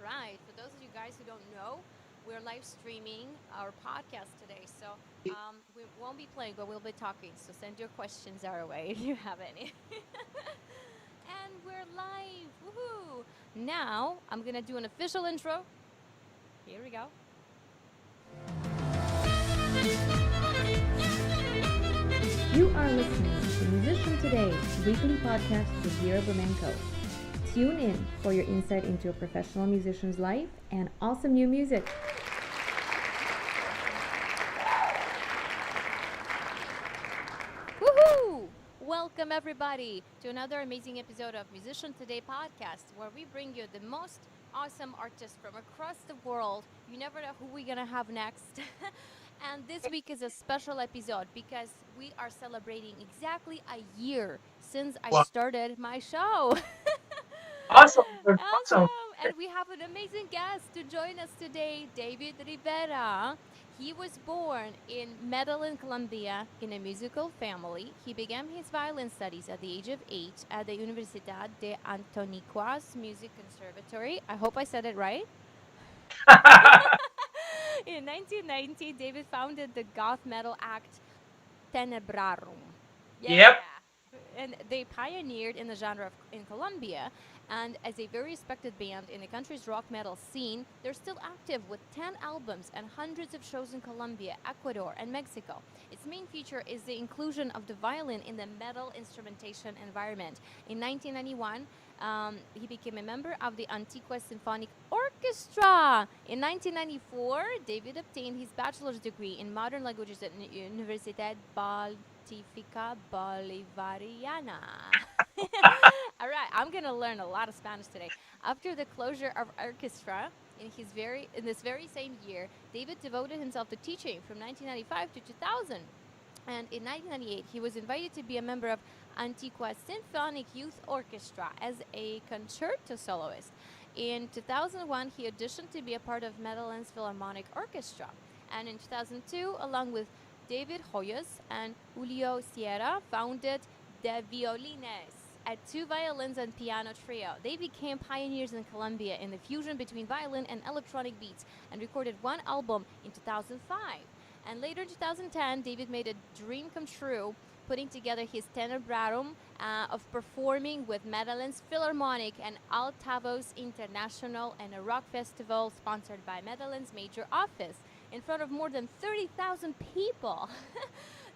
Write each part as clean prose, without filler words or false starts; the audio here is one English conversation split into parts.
right. For those of you guys who don't know, we're live streaming our podcast today. So we won't be playing, but we'll be talking. So send your questions our way if you have any. And we're live. Woohoo! Now I'm going to do an official intro. Here we go. You are listening to Musician Today, weekly podcast with Vera Flamenco. Tune in for your insight into a professional musician's life and awesome new music. Woohoo! Welcome everybody to another amazing episode of Musician Today podcast, where we bring you the most awesome artists from across the world. You never know who we're gonna have next. And this week is a special episode because we are celebrating exactly a year since I Wow. started my show. Awesome. Awesome. Awesome! And we have an amazing guest to join us today, David Rivera. He was born in Medellin, Colombia, in a musical family. He began his violin studies at the age of 8 at the Universidad de Antoniquas Music Conservatory. I hope I said it right. In 1990, David founded the goth metal act Tenebrarum. Yep. And they pioneered in the genre in Colombia, and as a very respected band in the country's rock metal scene, they're still active with 10 albums and hundreds of shows in Colombia, Ecuador, and Mexico. Its main feature is the inclusion of the violin in the metal instrumentation environment. In 1991, he became a member of the Antigua Symphonic Orchestra. In 1994, David obtained his bachelor's degree in modern languages at Universidad Pontificia Bolivariana. All right, I'm gonna learn a lot of Spanish today. After the closure of orchestra in this very same year, David devoted himself to teaching from 1995 to 2000. And in 1998, he was invited to be a member of Antigua Symphonic Youth Orchestra as a concerto soloist. In 2001, he auditioned to be a part of Medellin's Philharmonic Orchestra. And in 2002, along with David Hoyos and Julio Sierra, founded the Violines, a two violins and piano trio. They became pioneers in Colombia in the fusion between violin and electronic beats and recorded one album in 2005. And later in 2010, David made a dream come true, putting together his Tenebrarum of performing with Medellin's Philharmonic and Altavoz International and a rock festival sponsored by Medellin's major office in front of more than 30,000 people.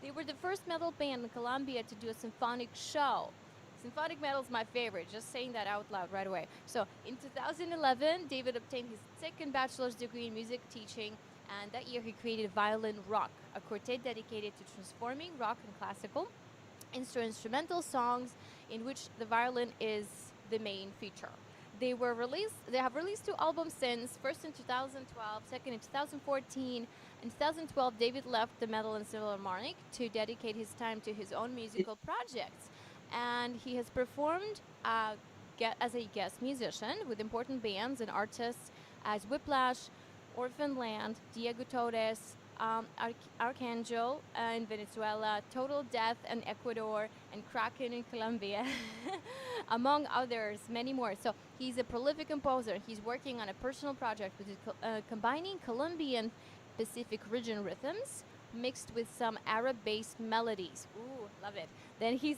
They were the first metal band in Colombia to do a symphonic show. Symphonic metal is my favorite, just saying that out loud right away. So in 2011, David obtained his second bachelor's degree in music teaching, and that year he created Violin Rock, a quartet dedicated to transforming rock and classical into instrumental songs in which the violin is the main feature. They have released two albums since, first in 2012, second in 2014. In 2012, David left the Medellin Philharmonic to dedicate his time to his own musical projects. And he has performed as a guest musician with important bands and artists as Whiplash, Orphan Land, Diego Torres, Arkangel in Venezuela, Total Death in Ecuador, and Kraken in Colombia, among others, many more. So he's a prolific composer. He's working on a personal project which is combining Colombian Pacific region rhythms mixed with some Arab-based melodies. Ooh, love it. Then he's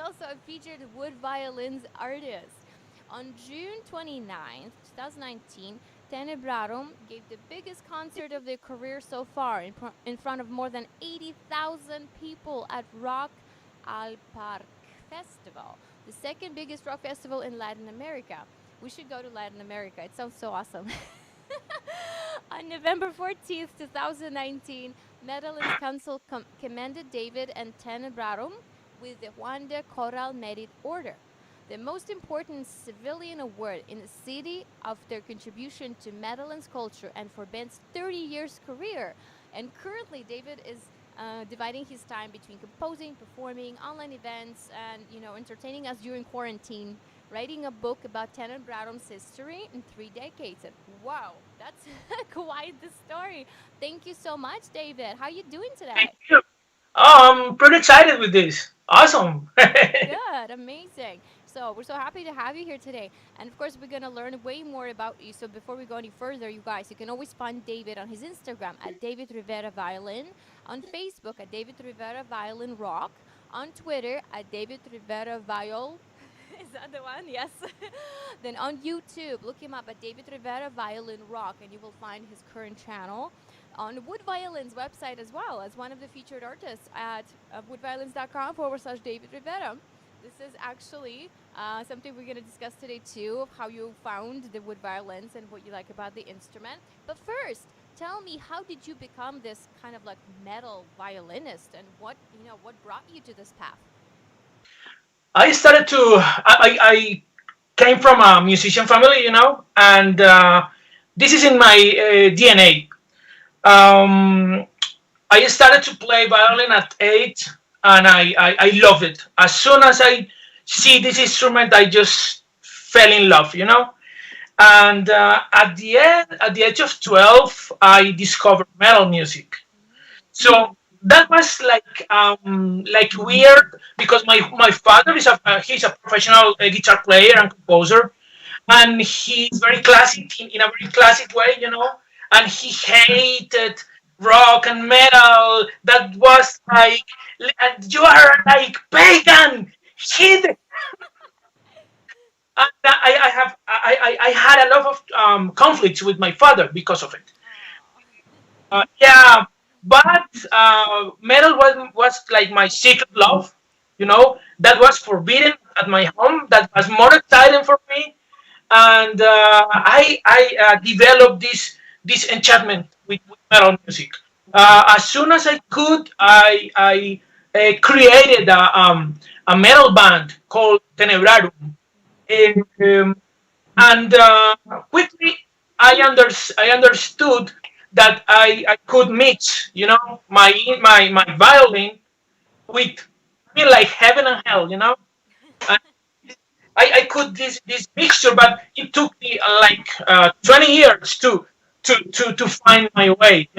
also a featured wood violins artist. On June 29th, 2019, Tenebrarum gave the biggest concert of their career so far in front of more than 80,000 people at Rock al Parque Festival, the second biggest rock festival in Latin America. We should go to Latin America. It sounds so awesome. On November 14th, 2019, Medellin's Council commended David and Tenebrarum with the Juan de Corral Merit Order, the most important civilian award in the city of their contribution to Medellin's culture and for band's 30 years career. And currently, David is dividing his time between composing, performing, online events, and entertaining us during quarantine, writing a book about Tenebrarum's history in 3 decades. And wow, that's quite the story. Thank you so much, David. How are you doing today? Thank you. I'm pretty excited with this. Awesome. Good, amazing. So we're so happy to have you here today. And of course, we're going to learn way more about you. So before we go any further, you guys, you can always find David on his Instagram at David Rivera Violin, on Facebook at David Rivera Violin Rock, on Twitter at David Rivera Viol. Is that the one? Yes. Then on YouTube, look him up at David Rivera Violin Rock, and you will find his current channel. On Wood Violins website as well, as one of the featured artists at woodviolins.com/ David Rivera. This is actually something we're going to discuss today too, of how you found the wood violins and what you like about the instrument. But first, tell me, how did you become this kind of like metal violinist, and what brought you to this path? I started to. I came from a musician family, and this is in my DNA. Um, I started to play violin at 8, and I love it. As soon as I see this instrument, I just fell in love. And at the age of 12, I discovered metal music. So that was like weird because my father is he's a professional guitar player and composer, and he's very classic in a very classic way. And he hated rock and metal. That was like, you are like pagan. He And I had a lot of conflicts with my father because of it. Yeah, but metal was like my secret love. That was forbidden at my home. That was more exciting for me, and I developed this enchantment with metal music. As soon as I could, I created a metal band called Tenebrarum. Um, and quickly I understood that I could mix, my violin with, like heaven and hell. And I could this mixture, but it took me 20 years to find my way.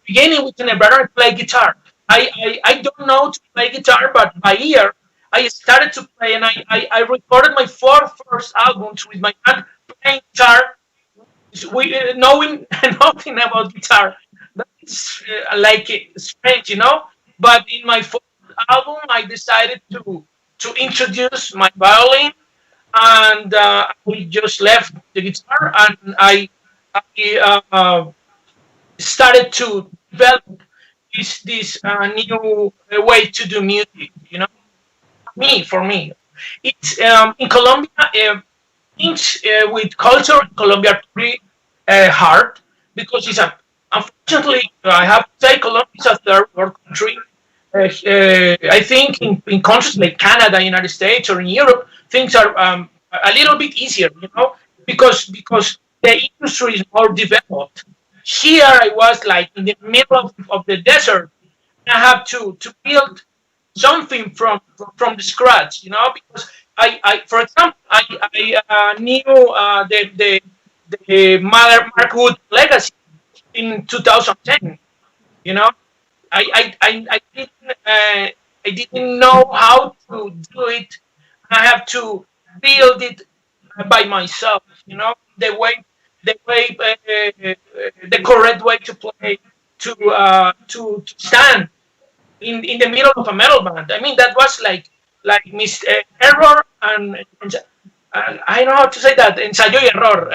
Beginning with an brother, I play guitar. I don't know to play guitar, but by ear, I started to play, and I recorded my four first albums with my band playing guitar, knowing nothing about guitar. That's strange. But in my fourth album, I decided to introduce my violin, and we just left the guitar, and I started to develop this new way to do music. For me, it's in Colombia. Things with culture in Colombia are pretty hard because unfortunately, I have to say, Colombia is a third world country. I think in countries like Canada, United States, or in Europe, things are a little bit easier, because the industry is more developed. Here, I was like in the middle of the desert. I have to build something from the scratch, because I for example, I knew the Mark Wood legacy in 2010. You know, I didn't know how to do it. I have to build it by myself. The correct way to play, to stand in the middle of a metal band. I mean, that was like error and I don't know how to say that. Ensayo y error.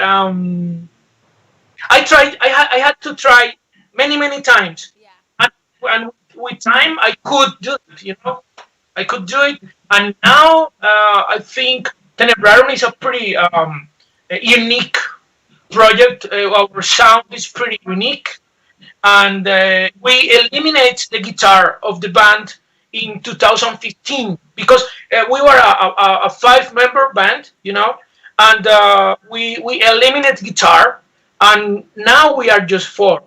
I tried. I had to try many times, Yeah. and with time I could do it. I could do it, and now I think Tenebrarum is a pretty unique project. Our sound is pretty unique, and we eliminate the guitar of the band in 2015 because we were a five-member band, and we eliminate guitar, and now we are just four,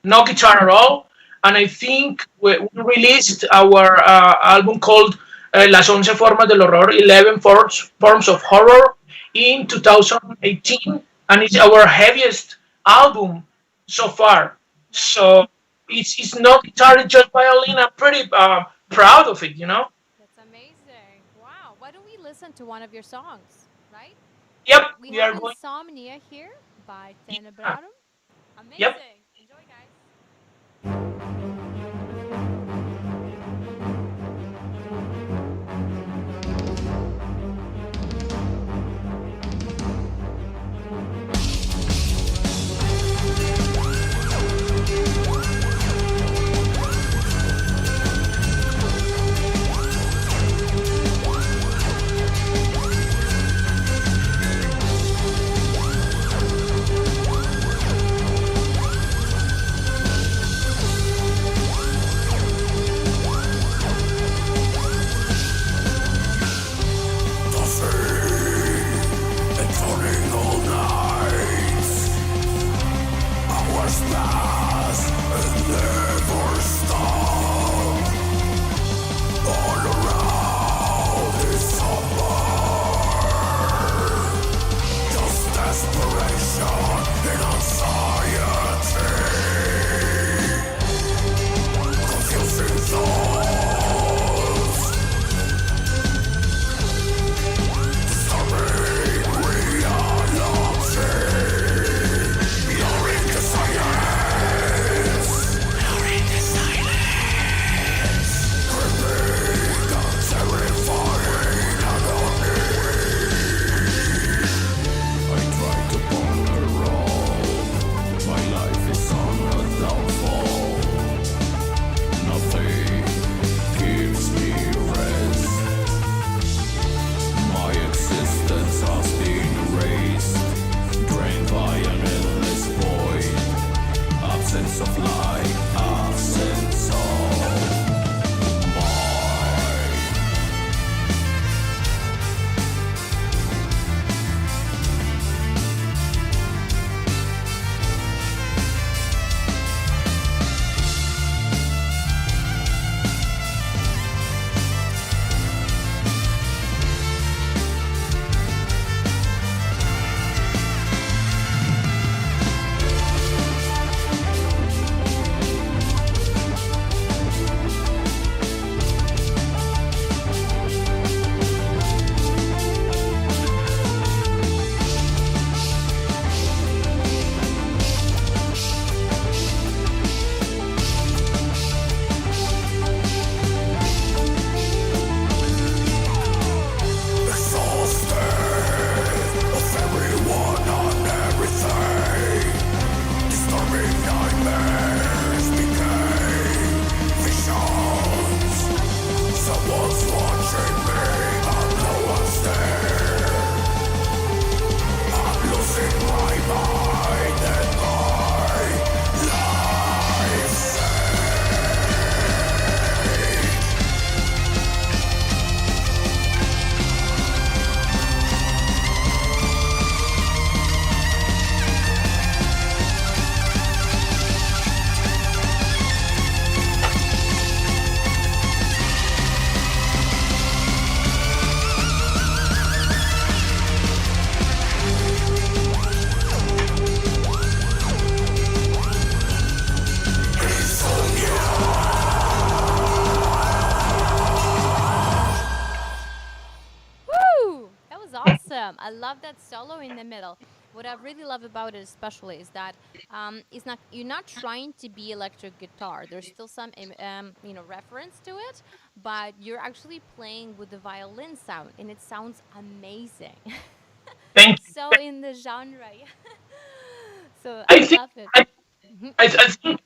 no guitar at all. And I think we released our album called Las 11 Formas del Horror, 11 Forms of Horror, in 2018, and it's our heaviest album so far. So it's not guitar, it's just violin. I'm pretty proud of it. That's amazing. Wow. Why don't we listen listen to one of your songs, right? Yep, We we have are going. Insomnia here by Yeah. Tenebrarum. Yep. Amazing. Enjoy, guys. Woo! That was awesome. I love that solo in the middle. What I really love about it, especially, is that it's not you're not trying to be electric guitar. There's still some reference to it, but you're actually playing with the violin sound, and it sounds amazing. Thank you. So in the genre, yeah. So I I think love it. I, Mhm. I think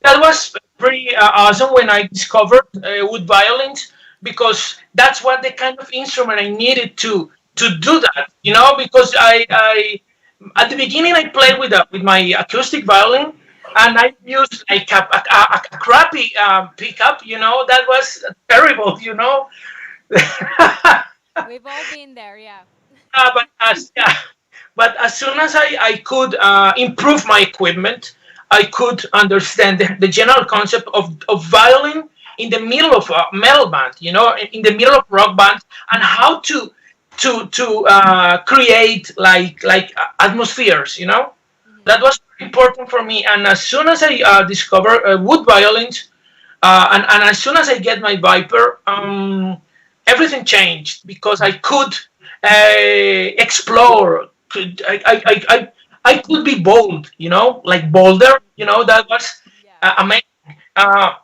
that was pretty awesome when I discovered wood violins, because that's what the kind of instrument I needed to do that. Because I at the beginning I played with my acoustic violin, and I used like a crappy pickup. That was terrible. We've all been there, yeah. But as soon as I could improve my equipment, I could understand the general concept of violin in the middle of a metal band, in the middle of rock band, and how to create like atmospheres. Hmm. That was important for me. And as soon as I discovered wood violins, and as soon as I get my Viper, everything changed because I could explore. I could be bold, like bolder. That was Yeah. amazing. Uh,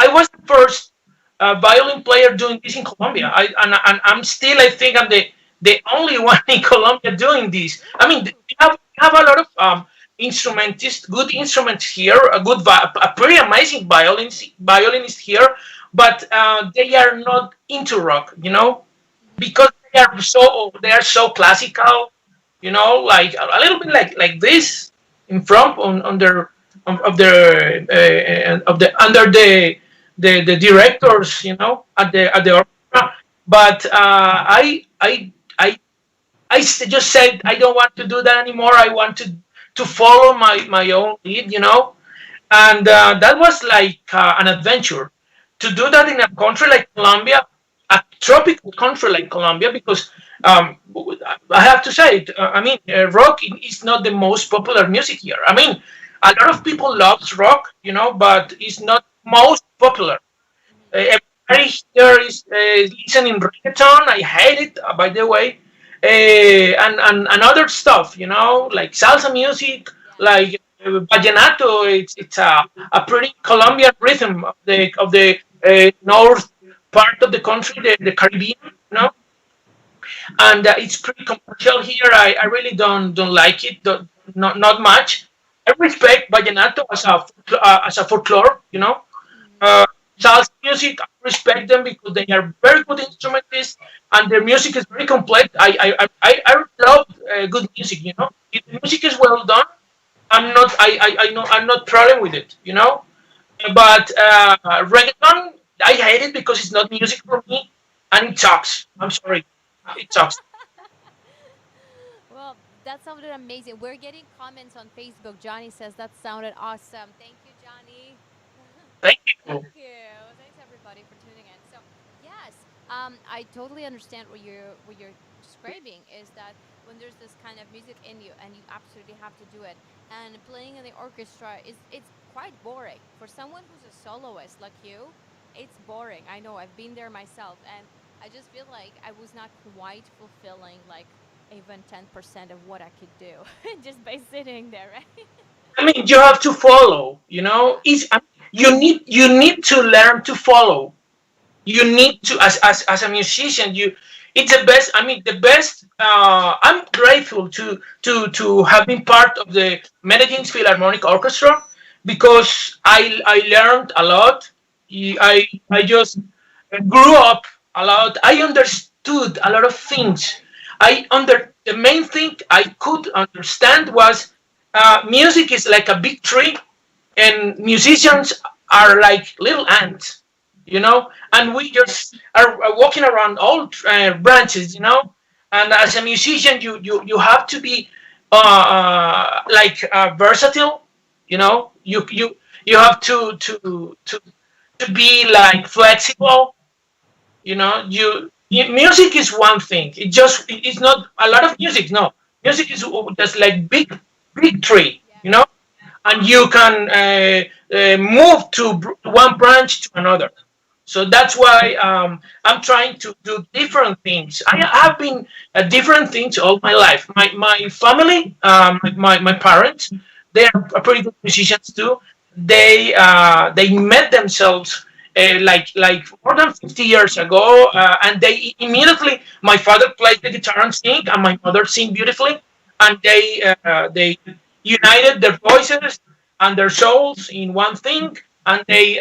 I was the first violin player doing this in Colombia. And I'm still, I think, I'm the only one in Colombia doing this. I mean, Ooh. we have a lot of instrumentists, good instruments here, a pretty amazing violinist here, but they are not into rock, Hmm. because they are so classical, like a little bit like this in front on their of the under the directors, at the orchestra. But just said I don't want to do that anymore. I want to follow my own lead, and that was like an adventure to do that in a country like Colombia, a tropical country like Colombia, because I have to say it. I mean, rock is not the most popular music here. I mean, a lot of people loves rock, but it's not most popular. Hmm. Everybody here is listening reggaeton. I hate it, by the way, and other stuff, like salsa music, Yeah. like vallenato. It's a pretty Colombian rhythm of the north part of the country, the Caribbean, and it's pretty commercial here. I really don't like it, not much. I respect vallenato as a folklore, Hmm. uh, salsa music. I respect them because they are very good instrumentalists and their music is very complex. I love good music. If the music is well done, I know I'm not problem with it. But reggaeton, I hate it because it's not music for me and it sucks. I'm sorry, it sucks. Well, that sounded amazing. We're getting comments on Facebook. Johnny says that sounded awesome. Thank you, Johnny. Thank Thank you. you. Thanks everybody for tuning in. So yes, I totally understand what you're describing is that when there's this kind of music in you and you absolutely have to do it, and playing in the orchestra is it's quite boring for someone who's a soloist like you. It's boring. I know. I've been there myself, and I just feel like I was not quite fulfilling like even 10% of what I could do just by sitting there, right? I mean, you have to follow. Yeah. You need to learn to follow. You need to, as a musician, it's the best. I mean, the best. I'm grateful to have been part of the Medellin Philharmonic Orchestra because I learned a lot. I just grew up a lot. I understood a lot of things. The main thing I could understand was music is like a big tree, and musicians are like little ants, and we just are walking around all branches, and as a musician, you have to be like versatile, you have to be like flexible, music is one thing. It's not a lot of music. No, music is just like big tree, Yeah. and you can move to one branch to another. So that's why I'm trying to do different things. I have been different things all my life. My family, my parents, they are pretty good musicians too. They met themselves like more than 50 years ago, and they immediately, my father played the guitar and sing, and my mother sing beautifully, and they united their voices and their souls in one thing, and they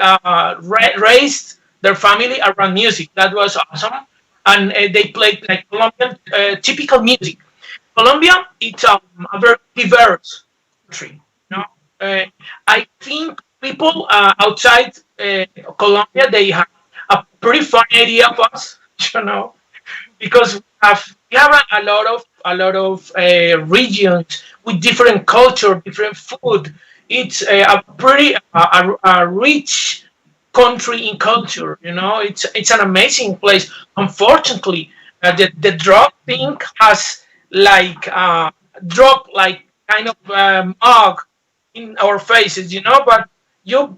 raised their family around music. That was awesome, and they played like Colombian typical music. Colombia, it's a very diverse country. You know, uh, I think people outside Colombia, they have a pretty funny idea of us, you know, because we have a lot of regions with different culture, different food. It's a pretty a rich country in culture. It's an amazing place. Unfortunately, the drug thing has like drop like kind of mug in our faces. But you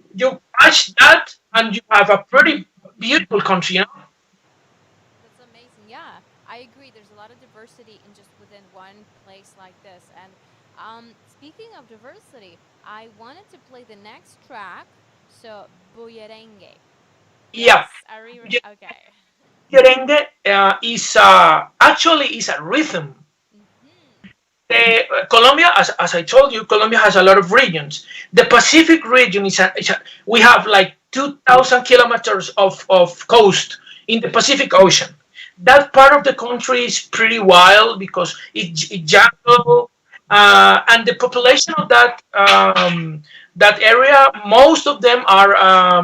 patch that and you have a pretty beautiful country. diversity in just within one place like this. And speaking of diversity, I wanted to play the next track. So, Bullerengue. Yeah. Yes, I re. Okay. Merengue is actually is a rhythm. Hmm. Colombia, as I told you, Colombia has a lot of regions. The Pacific region we have like 2,000 kilometers of coast in the Pacific Ocean. That part of the country is pretty wild because it's jungle, and the population of that area, most of them are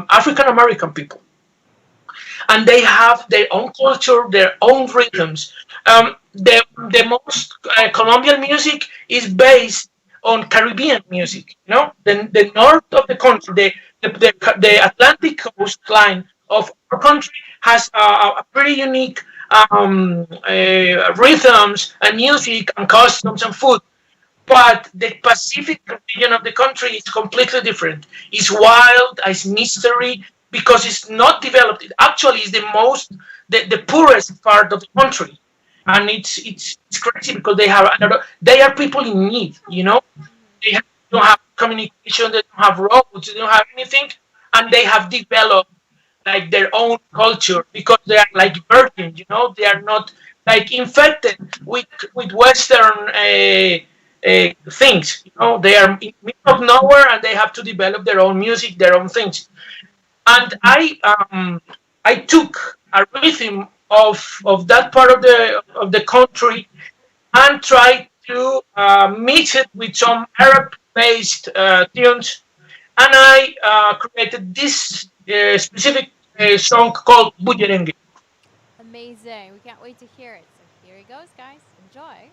African American people, and they have their own culture, their own rhythms. The most Colombian music is based on Caribbean music. You know, the north of the country, the Atlantic coastline of our country has a pretty unique rhythms and music and customs and food. But the Pacific region of the country is completely different. It's wild, it's mystery because it's not developed. It actually is the poorest part of the country, and it's crazy because they are people in need. You know, don't have communication, they don't have roads, they don't have anything, and they have developed like their own culture because they are like virgin. You know, they are not like infected with Western things. You know, they are in the middle of nowhere and they have to develop their own music, their own things. And I took a rhythm of that part of the country and tried to mix it with some Arab-based tunes, and I created this specific song called Bullerengue. Amazing. We can't wait to hear it. So here it goes, guys. Enjoy.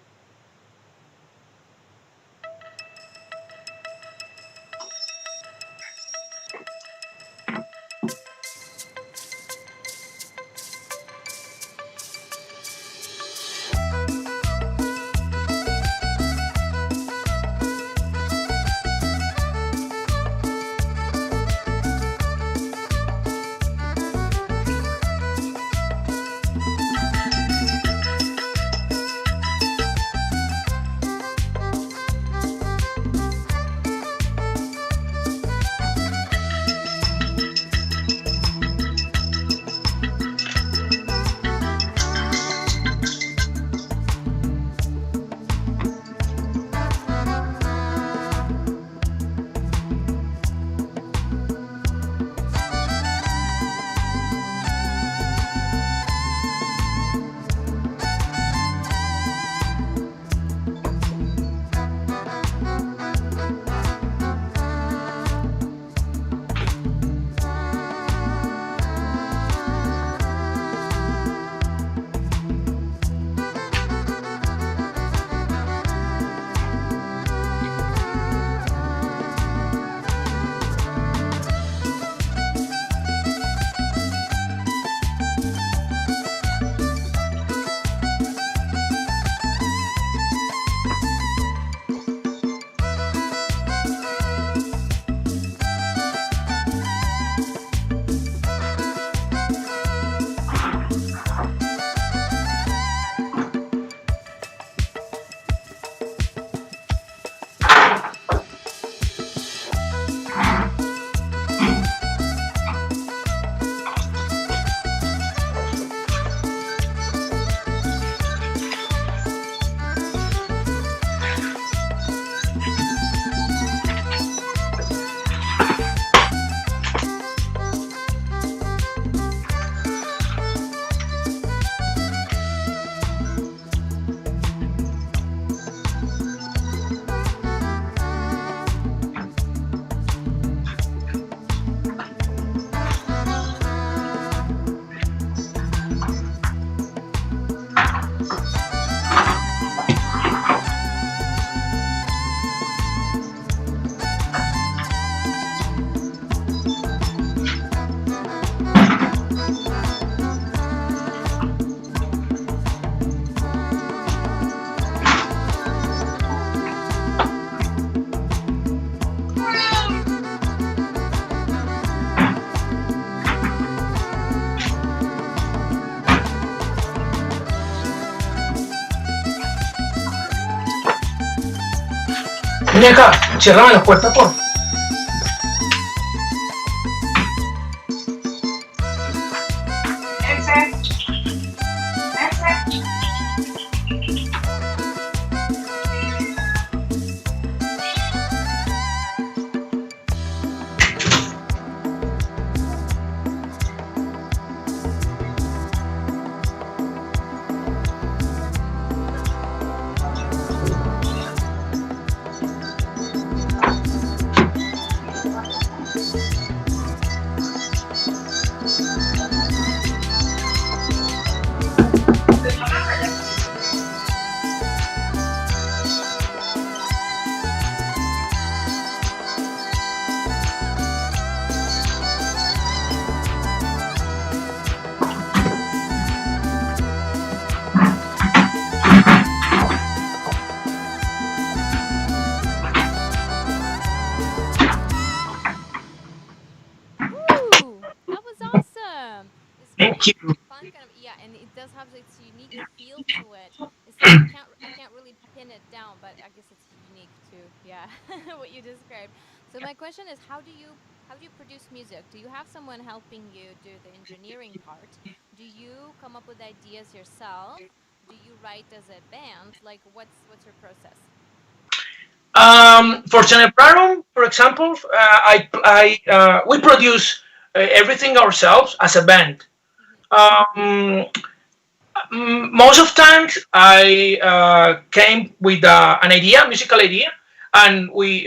Ven acá, ciérrame la puerta, por favor. Woo! That was awesome. It's Thank very you. fun, kind of, yeah, and it does have its unique feel to it. It's like I can't really pin it down, but I guess it's unique too. Yeah, what you described. So my question is, how do you produce music? Do you have someone helping you do the engineering part? Do you come up with ideas yourself? Do you write as a band? Like, what's your process? For Cenebrarum, for example, we produce everything ourselves as a band. Um, Most of times, I came with an idea, musical idea, and we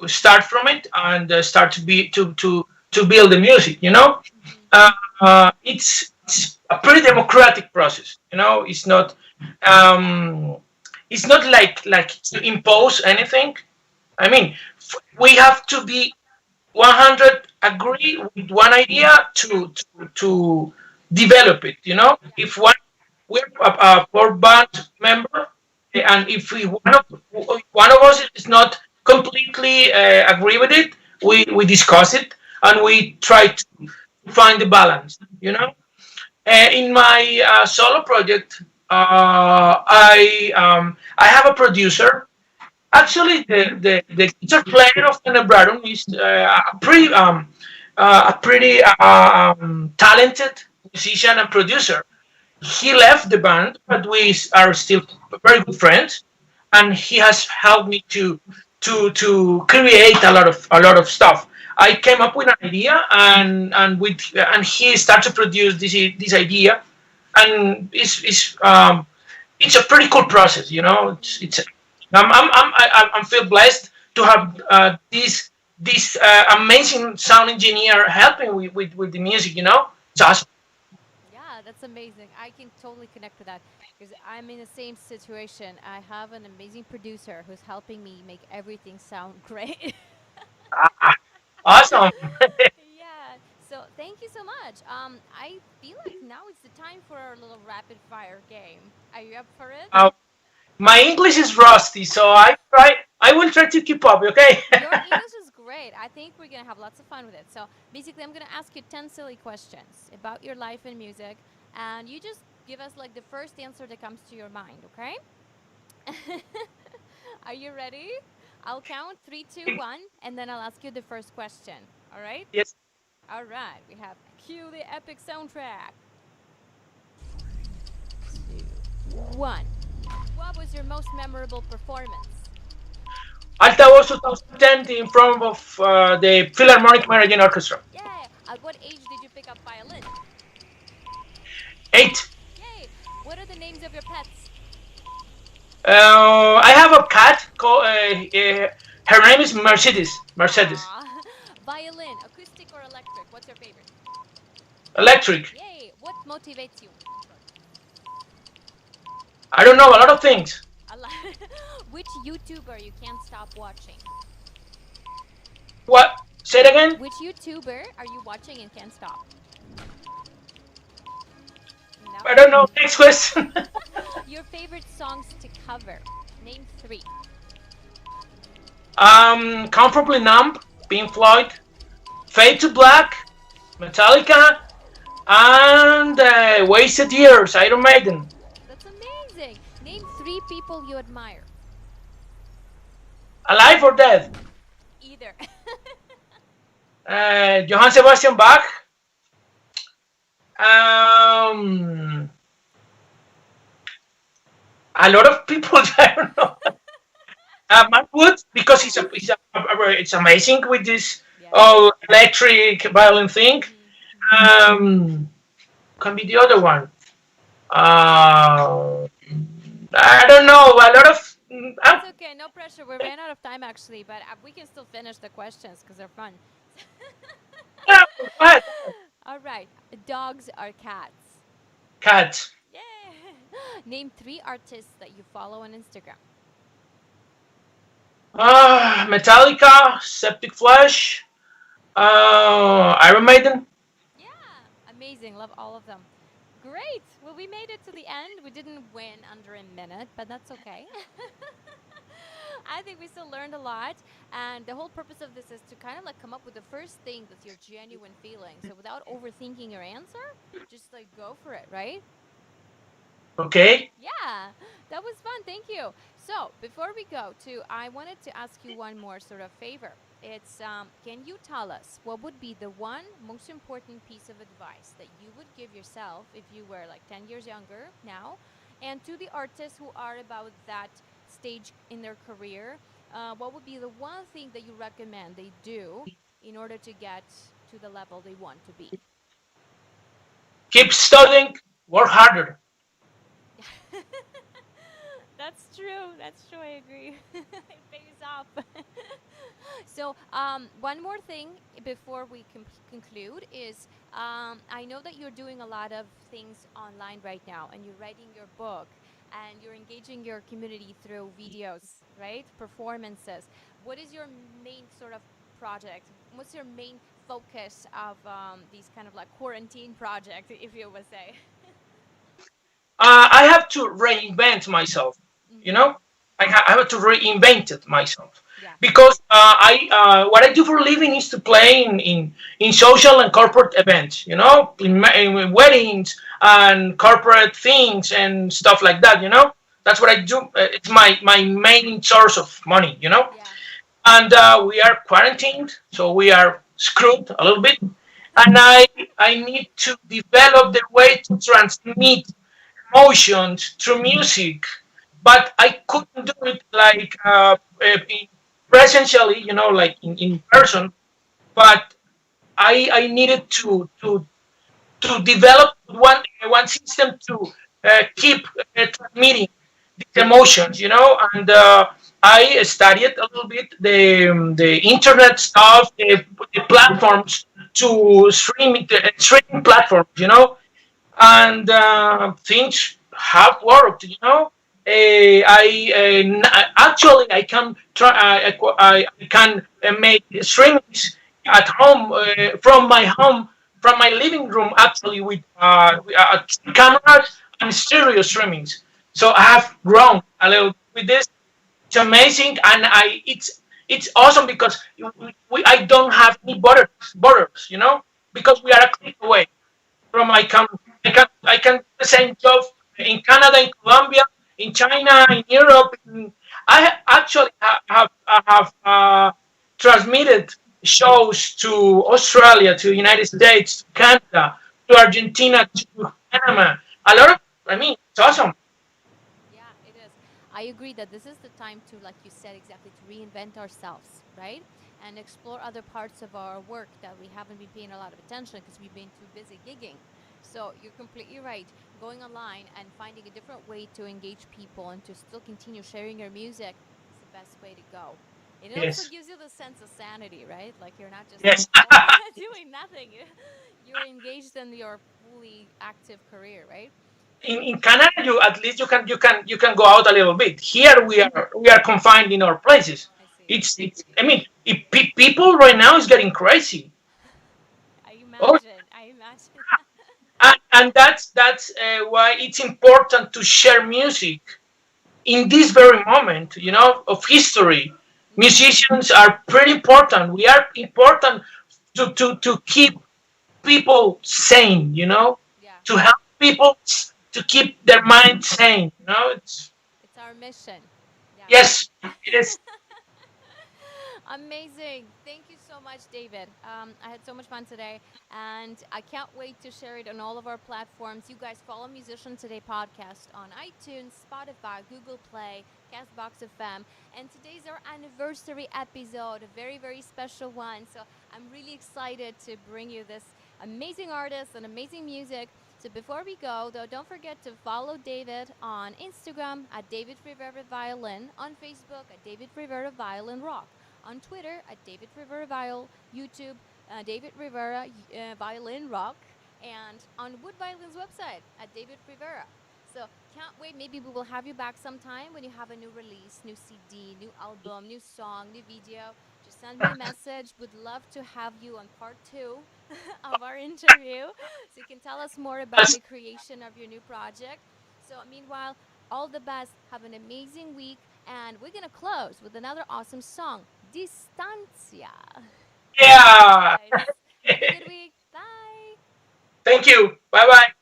start from it and start to build the music. Mm-hmm. It's a pretty democratic process. Um, it's not like to impose anything. I mean, we have to be 100 agree with one idea to develop it. If we're a four band member, and if one of us is not completely agree with it, we discuss it and we try to find the balance. In my solo project, I have a producer. Actually, the guitar player of Tenebrarum is a pretty talented musician and producer. He left the band, but we are still very good friends, and he has helped me to create a lot of stuff. I came up with an idea, and he started to produce this idea, and it's a pretty cool process. It's I'm feel blessed to have this amazing sound engineer helping with the music. It's awesome. Yeah, that's amazing. I can totally connect with that because I'm in the same situation. I have an amazing producer who's helping me make everything sound great. Ah, awesome. Yeah. So thank you so much. I feel like now it's the time for our little rapid fire game. Are you up for it? Uh, my English is rusty, so I will try to keep up. Okay. Your English is great. I think we're gonna have lots of fun with it. So basically, I'm gonna ask you 10 silly questions about your life and music, and you just give us like the first answer that comes to your mind. Okay? Are you ready? I'll count three, two, one, and then I'll ask you the first question. All right? Yes. All right. We have cue the epic soundtrack. One. What was your most memorable performance? Altavoz 2010 in front of the Philharmonic American Orchestra. Yeah. At what age did you pick up violin? 8. Yay. What are the names of your pets? I have a cat called. Her name is Mercedes. Mercedes. Aw. Violin, acoustic or electric? What's your favorite? Electric. Yay. What motivates you? I don't know a lot of things. A lot. Which YouTuber you can't stop watching? What? Say it again. Which YouTuber are you watching and can't stop? No. I don't know. Next question. Your favorite songs to cover? Name three. Comfortably Numb, Pink Floyd, Fade to Black, Metallica, and Wasted Years, Iron Maiden. That's amazing. Name three people you admire. alive or dead? Either. Johann Sebastian Bach. Um, a lot of people. I don't know. Mark Wood, because it's amazing with this Yeah. electric violin thing. Um, can be the other one. Uh, I don't know. A lot of. It's okay, no pressure. We ran out of time actually, but we can still finish the questions because they're fun. Yeah, go ahead. All right, dogs or cats? Cat. Yay! Name 3 artists that you follow on Instagram. Metallica, Septic Flesh, Iron Maiden. Yeah, amazing. Love all of them. Great. Well, we made it to the end. We didn't win under a minute, but that's okay. I think we still learned a lot, and the whole purpose of this is to kind of like come up with the first thing that's your genuine feeling. So without overthinking your answer, just like go for it, right? Okay. Yeah, that was fun. Thank you. So, before we go to, I wanted to ask you one more sort of favor. It's, can you tell us what would be the one most important piece of advice that you would give yourself if you were like 10 years younger now, and to the artists who are about that stage in their career, what would be the one thing that you recommend they do in order to get to the level they want to be? Keep studying. Work harder. That's true. That's true. I agree. It pays off. So, one more thing before we conclude is I know that you're doing a lot of things online right now, and you're writing your book, and you're engaging your community through videos, right? Performances. What is your main sort of project? What's your main focus of these kind of like quarantine projects, if you would say? I have to reinvent myself. You Mm-hmm. know, I have to reinvent it myself Yeah. because I what I do for a living is to play in social and corporate events. You know, in weddings and corporate things and stuff like that. You know, that's what I do. It's my main source of money. You know, Yeah. and we are quarantined, so we are screwed a little bit. And I need to develop the way to transmit emotions through music, but I couldn't do it like presentially, you know, like in person. But I needed to develop one system to keep transmitting these emotions, you know. And I studied a little bit the internet stuff, the platforms to streaming platforms, you know, and things have worked. You know, actually I can try. I can make streamings at home from my home, from my living room, actually with cameras and stereo streamings. So I have grown a little with this. It's amazing, and it's awesome because I don't have any borders, you know, because we are a click away from my company. I can do the same job in Canada, in Colombia, in China, in Europe. I actually have transmitted shows to Australia, to United States, to Canada, to Argentina, to Panama. A lot of, I mean, it's awesome. Yeah, it is. I agree that this is the time to, like you said, exactly to reinvent ourselves, right? And explore other parts of our work that we haven't been paying a lot of attention because we've been too busy gigging. So you're completely right. Going online and finding a different way to engage people and to still continue sharing your music is the best way to go. And it also Yes, gives you the sense of sanity, right? Like you're not just yes. doing nothing. You're engaged in your fully active career, right? In Canada, you at least you can go out a little bit. Here we are confined in our places. I see. It's I mean, people right now is getting crazy. I Oh, imagine. I imagine. and that's why it's important to share music in this very moment, you know, of history. Hmm. Musicians are pretty important. We are important to keep people sane, you know, Yeah. to help people to keep their mind sane. You know, it's It's our mission. Yeah. yes, it is. Amazing. Thank you so much, David. I had so much fun today, and I can't wait to share it on all of our platforms. You guys follow Musician Today podcast on iTunes, Spotify, Google Play, Castbox FM, and today's our anniversary episode, a very, very special one. So I'm really excited to bring you this amazing artist and amazing music. So before we go, though, don't forget to follow David on Instagram at David Rivera Violin, on Facebook at David Rivera Violin Rock, on Twitter at David Rivera Viol, YouTube David Rivera Violin Rock, and on Wood Violin's website at David Rivera. So can't wait. Maybe we will have you back sometime when you have a new release, new CD, new album, new song, new video. Just send me a message. Would love to have you on part two of our interview, so you can tell us more about the creation of your new project. So meanwhile, all the best. Have an amazing week, and we're gonna close with another awesome song, Distancia. Thank you Yeah. guys. Have a good week. Bye. Thank you. Bye bye.